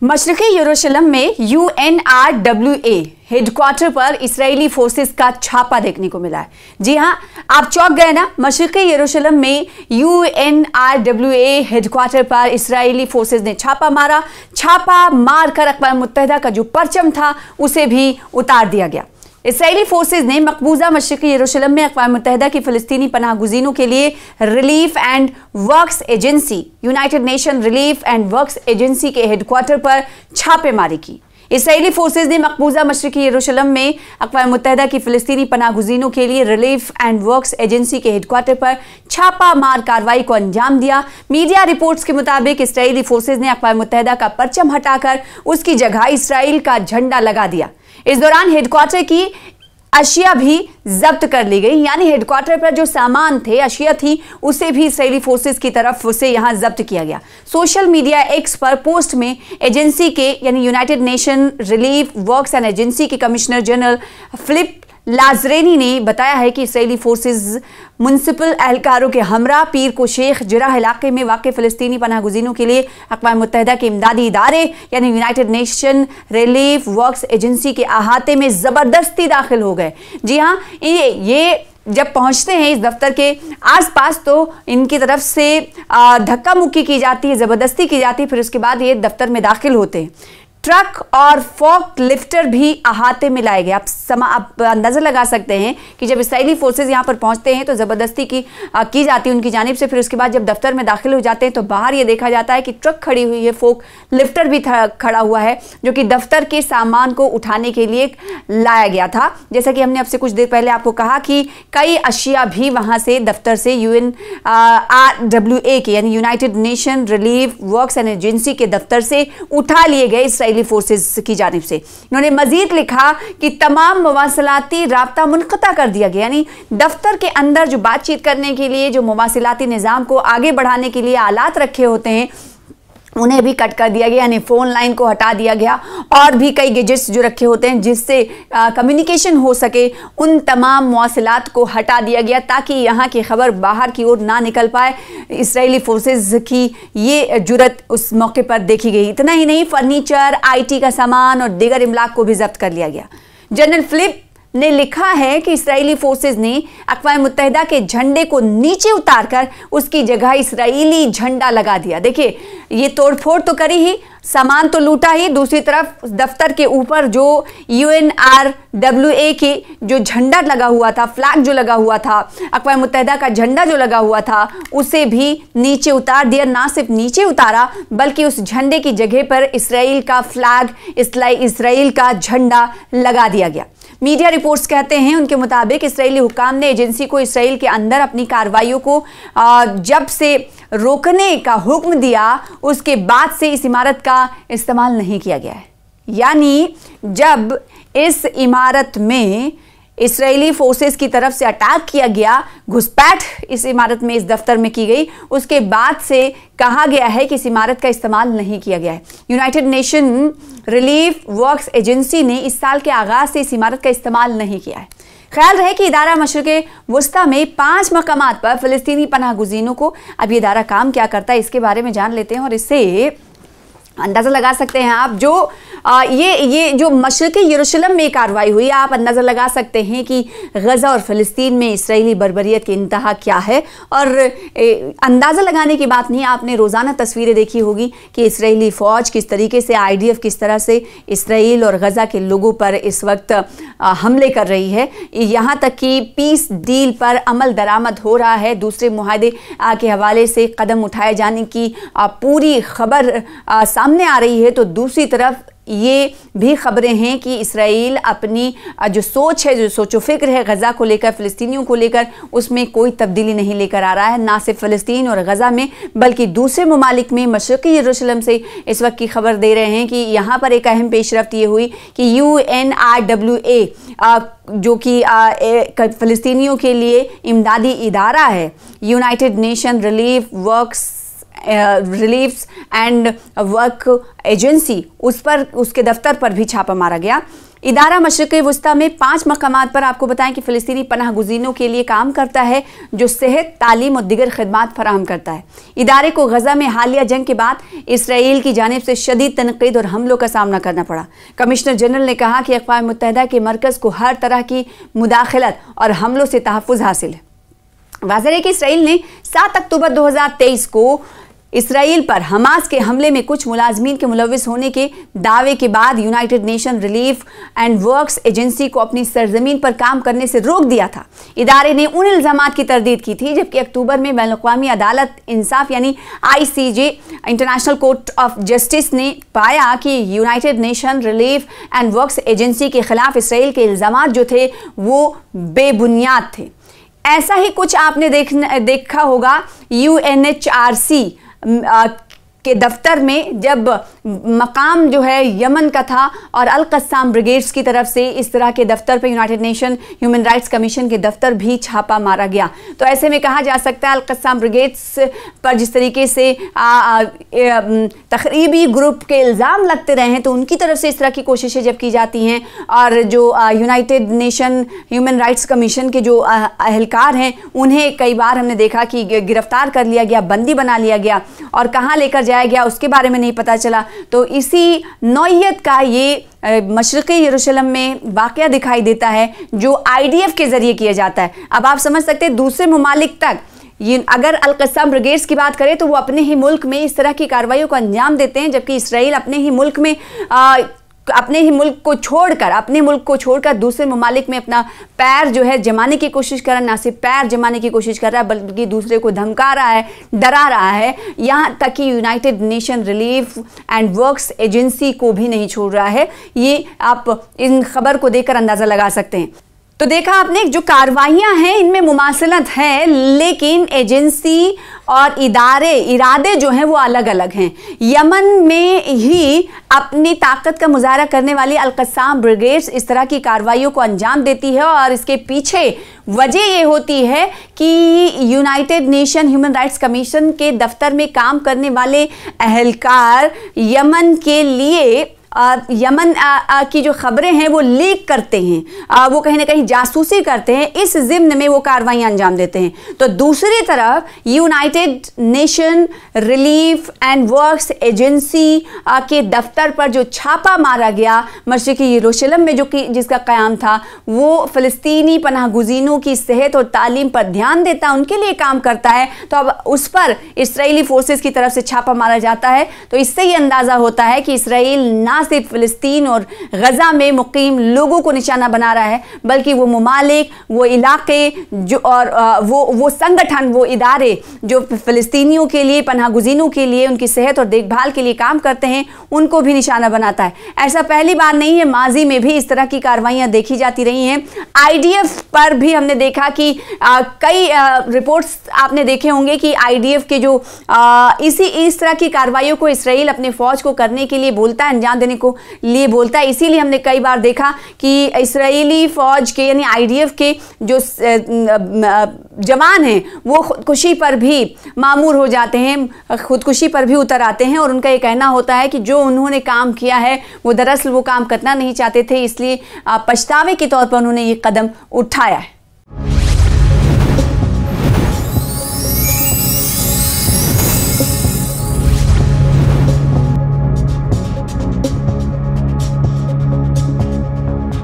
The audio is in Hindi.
मशरक़ी यरूशलेम में UNRWA हेडक्वार्टर पर इस्राएली फोर्सेस का छापा देखने को मिला है। जी हां, आप चौंक गए ना। मशरक़ी यरूशलेम में UNRWA हेडक्वार्टर पर इस्राएली फोर्सेस ने छापा मारा। छापा मारकर अक़वाम मुत्तहिदा का जो परचम था उसे भी उतार दिया गया। इसराइली फोर्सेज ने मकबूजा मशरक़ी यरूशलेम में अक़वाम मुत्तहिदा की फ़लस्तीनी पनाह गुज़ीनों के लिए relief and works agency, United nation relief and works agency के हेडक्वार्टर पर छापेमारी की। इसराइली फोर्सेज ने मकबूजा मशरक़ी यरूशलेम में अक़वाम मुत्तहिदा की फ़लस्तीनी पनाह गुज़ीनों के लिए रिलीफ एंड वर्क्स एजेंसी के हेडक्वार्टर पर छापा मार कार्रवाई को अंजाम दिया। मीडिया रिपोर्ट्स के मुताबिक इसराइली फोर्सेज ने अक़वाम मुत्तहिदा का परचम हटाकर उसकी जगह इसराइल का झंडा लगा दिया। इस दौरान हेडक्वार्टर की अशिया भी जब्त कर ली गई, यानी हेडक्वार्टर पर जो सामान थे, अशिया थी, उसे भी इसराइली फोर्सेस की तरफ से यहां जब्त किया गया। सोशल मीडिया एक्स पर पोस्ट में एजेंसी के यानी United nation relief works and agency के कमिश्नर जनरल फिलिप लाजरेनी ने बताया है कि इसराइली फोर्सेस म्युनिसिपल एहलकारों के हमरा पीर को शेख जिराह इलाके में वाक़ फ़लस्तीनी पनाह गुज़ीनों के लिए अक़वाम मुत्तहिदा के इमदादी इदारे यानी United nation relief works agency के अहाते में ज़बरदस्ती दाखिल हो गए। जी हाँ, ये जब पहुंचते हैं इस दफ्तर के आसपास तो इनकी तरफ से धक्का मुक्की की जाती है, ज़बरदस्ती की जाती है, फिर उसके बाद ये दफ्तर में दाखिल होते हैं। ट्रक और फोक लिफ्टर भी अहाते में लाए गए। आप अंदाज़ा लगा सकते हैं कि जब इसराइली फोर्सेज यहाँ पर पहुँचते हैं तो ज़बरदस्ती की जाती है उनकी जानिब से। फिर उसके बाद जब दफ्तर में दाखिल हो जाते हैं तो बाहर ये देखा जाता है कि ट्रक खड़ी हुई है, फोक लिफ्टर भी खड़ा हुआ है, जो कि दफ्तर के सामान को उठाने के लिए लाया गया था। जैसा कि हमने आपसे कुछ देर पहले आपको कहा कि कई अशिया भी वहाँ से दफ्तर से UNRWA के यानी United nation relief works and agency के दफ्तर से उठा लिए गए इसराइली फोर्सेस की जानिब से। इन्होंने मजीद लिखा कि तमाम मवासिलाती राब्ता मुनक़ता कर दिया गया, यानी दफ्तर के अंदर जो बातचीत करने के लिए जो मवासिलाती निज़ाम को आगे बढ़ाने के लिए आलात रखे होते हैं उन्हें भी कट कर दिया गया, यानी फ़ोन लाइन को हटा दिया गया और भी कई गैजेट्स जो रखे होते हैं जिससे कम्युनिकेशन हो सके, उन तमाम मवासिलात को हटा दिया गया ताकि यहाँ की खबर बाहर की ओर ना निकल पाए। इसराइली फोर्सेस की ये जुरत उस मौके पर देखी गई। इतना ही नहीं, फर्नीचर, IT का सामान और दीगर इमलाक को भी जब्त कर लिया गया। जनरल फिलिप ने लिखा है कि इसराइली फोर्सेज ने अक़वाम मुत्तहिदा के झंडे को नीचे उतारकर उसकी जगह इसराइली झंडा लगा दिया। देखिए, ये तोड़फोड़ तो करी ही, सामान तो लूटा ही, दूसरी तरफ दफ्तर के ऊपर जो UNRWA के जो झंडा लगा हुआ था, फ्लैग जो लगा हुआ था, अक़वाम मुत्तहिदा का झंडा जो लगा हुआ था, उसे भी नीचे उतार दिया। ना सिर्फ नीचे उतारा बल्कि उस झंडे की जगह पर इसराइल का फ्लैग, इसराइल का झंडा लगा दिया गया। मीडिया रिपोर्ट्स कहते हैं उनके मुताबिक इसराइली हुक्काम ने एजेंसी को इसराइल के अंदर अपनी कार्रवाइयों को जब से रोकने का हुक्म दिया उसके बाद से इस इमारत का इस्तेमाल नहीं किया गया है। यानी जब इस इमारत में इसराइली फोर्सेस की तरफ से अटैक किया गया, घुसपैठ इस इमारत में, इस दफ्तर में की गई, उसके बाद से कहा गया है कि इस इमारत का इस्तेमाल नहीं किया गया है। United nation relief works agency ने इस साल के आगाज से इस इमारत का इस्तेमाल नहीं किया है। ख्याल रहे कि इदारा मशरिक़े वुस्ता में 5 मकामात पर फ़लस्तीनी पनाह गुज़ीनों को, अब ये इदारा काम क्या करता है इसके बारे में जान लेते हैं और इससे अंदाज़ा लगा सकते हैं आप। जो ये जो मशरक़ी यरूशलेम में कार्रवाई हुई, आप अंदाज़ा लगा सकते हैं कि गज़ा और फ़लस्तीन में इसराइली बर्बरियत की इंतहा क्या है। और अंदाज़ा लगाने की बात नहीं, आपने रोज़ाना तस्वीरें देखी होगी कि इसराइली फ़ौज किस तरीके से, IDF किस तरह से इसराइल और गज़ा के लोगों पर इस वक्त हमले कर रही है। यहाँ तक कि पीस डील पर अमल दरामद हो रहा है। दूसरे मुआहदे के हवाले से कदम उठाए जाने की पूरी खबर सामने आ रही है। तो दूसरी तरफ ये भी खबरें हैं कि इसराइल अपनी जो सोच है, जो सोचो फिक्र है गज़ा को लेकर, फ़लस्तीनियों को लेकर, उसमें कोई तब्दीली नहीं लेकर आ रहा है। ना सिर्फ फ़लस्तीन और गज़ा में बल्कि दूसरे ममालिक में, मशरक़ी यरूशलेम से इस वक्त की खबर दे रहे हैं कि यहाँ पर एक अहम पेशरफ्त ये हुई कि UNRWA जो कि फ़लस्तीनियों के लिए इमदादी इदारा है, United nation relief works relief and work agency, उस पर, उसके दफ्तर पर भी छापा मारा गया। इदारा मशरिक़ी वस्ता में 5 मकामात पर आपको बताएं कि फ़िलिस्तीनी पनाह गुज़ीनों के लिए काम करता है, जो सेहत, तालीम और दीगर खदमात फराहम करता है। इदारे को गज़ा में हालिया जंग के बाद इसराइल की जानिब से शदीद तनक़ीद और हमलों का सामना करना पड़ा। कमिश्नर जनरल ने कहा कि अक़वाम मुत्तहिदा के मरकज़ को हर तरह की मुदाखलत और हमलों से तहफ़्फ़ुज़ हासिल है। वाज़ेह है कि इसराइल ने 7 अक्टूबर 2023 को इसराइल पर हमास के हमले में कुछ मुलाजमीन के मुलविस होने के दावे के बाद United nation relief and works agency को अपनी सरजमीन पर काम करने से रोक दिया था। इदारे ने उन इल्ज़ामात की तरदीद की थी, जबकि अक्टूबर में बैनुल-अक़वामी अदालत इंसाफ यानी ICJ, international court of justice ने पाया कि United nation relief and works agency के खिलाफ इसराइल के इल्ज़ामात जो थे वो बेबुनियाद थे। ऐसा ही कुछ आपने देखा होगा UNHRC के दफ्तर में, जब मकाम जो है यमन का था और अल-क़स्साम ब्रिगेड्स की तरफ से इस तरह के दफ्तर पर United nation human rights commission के दफ्तर भी छापा मारा गया। तो ऐसे में कहा जा सकता है अल-क़स्साम ब्रिगेड्स पर जिस तरीके से तखरीबी ग्रुप के इल्ज़ाम लगते रहे हैं, तो उनकी तरफ से इस तरह की कोशिशें जब की जाती हैं और जो United nation human rights commission के जो अहलकार हैं उन्हें कई बार हमने देखा कि गिरफ्तार कर लिया गया, बंदी बना लिया गया और कहाँ लेकर जाया गया उसके बारे में नहीं पता चला। तो इसी नौइयत का ये मशरिक़ी यरूशलेम में वाक़या दिखाई देता है जो IDF के ज़रिए किया जाता है। अब आप समझ सकते हैं दूसरे ममालिक तक, ये अगर अल-क़स्साम ब्रिगेड्स की बात करें तो वो अपने ही मुल्क में इस तरह की कार्रवाइयों को अंजाम देते हैं, जबकि इसराइल अपने ही मुल्क में अपने मुल्क को छोड़कर दूसरे ममालिक में अपना पैर जो है जमाने की कोशिश कर रहा है। ना सिर्फ पैर जमाने की कोशिश कर रहा है बल्कि दूसरे को धमका रहा है, डरा रहा है, यहाँ तक कि United nation relief and works agency को भी नहीं छोड़ रहा है। ये आप इन खबर को देखकर अंदाज़ा लगा सकते हैं। तो देखा आपने, जो कार्रवाइयाँ हैं इनमें मुमासलत है, लेकिन एजेंसी और इरादे जो हैं वो अलग अलग हैं। यमन में ही अपनी ताकत का मुजाहरा करने वाली अल-क़स्साम ब्रिगेड्स इस तरह की कार्रवाइयों को अंजाम देती है और इसके पीछे वजह ये होती है कि United nation human rights commission के दफ्तर में काम करने वाले अहलकार यमन के लिए यमन की जो खबरें हैं वो लीक करते हैं, वो कहीं ना कहीं जासूसी करते हैं, इस ज़िम्न में वो कार्रवाइयाँ अंजाम देते हैं। तो दूसरी तरफ United nation relief and works agency के दफ्तर पर जो छापा मारा गया मशरिक़ी यरूशलेम में, जो कि जिसका क़याम था, वो फ़लस्तीनी पनाह गुज़ीनों की सेहत और तालीम पर ध्यान देता, उनके लिए काम करता है। तो अब उस पर इसराइली फोर्सेस की तरफ से छापा मारा जाता है। तो इससे ये अंदाज़ा होता है कि इसराइल ना सिर्फ फ़िलिस्तीन और गज़ा में मुकीम लोगों को निशाना बना रहा है, बल्कि वो ममालिक, वो इलाके जो और वो संगठन, वो इदारे जो फ़िलिस्तीनियों के लिए, पनाह गुज़ीनों के लिए, उनकी सेहत और देखभाल के लिए काम करते हैं, उनको भी निशाना बनाता है। ऐसा पहली बार नहीं है, माजी में भी इस तरह की कार्रवाइयाँ देखी जाती रही हैं। IDF पर भी हमने देखा कि कई रिपोर्ट्स आपने देखे होंगे कि IDF के जो इस तरह की कार्रवाइयों को इसराइल अपने फ़ौज को करने के लिए बोलता है, अंजाम देने को लिए बोलता है। इसीलिए हमने कई बार देखा कि इसराइली फ़ौज के यानी IDF के जो जवान हैं वो खुदकुशी पर भी मामूर हो जाते हैं, खुदकुशी पर भी उतर आते हैं और उनका ये कहना होता है कि जो उन्होंने काम किया है वो दरअसल वो काम करना नहीं चाहते थे, इसलिए पछतावे के तौर पर उन्होंने ये कदम उठाया है।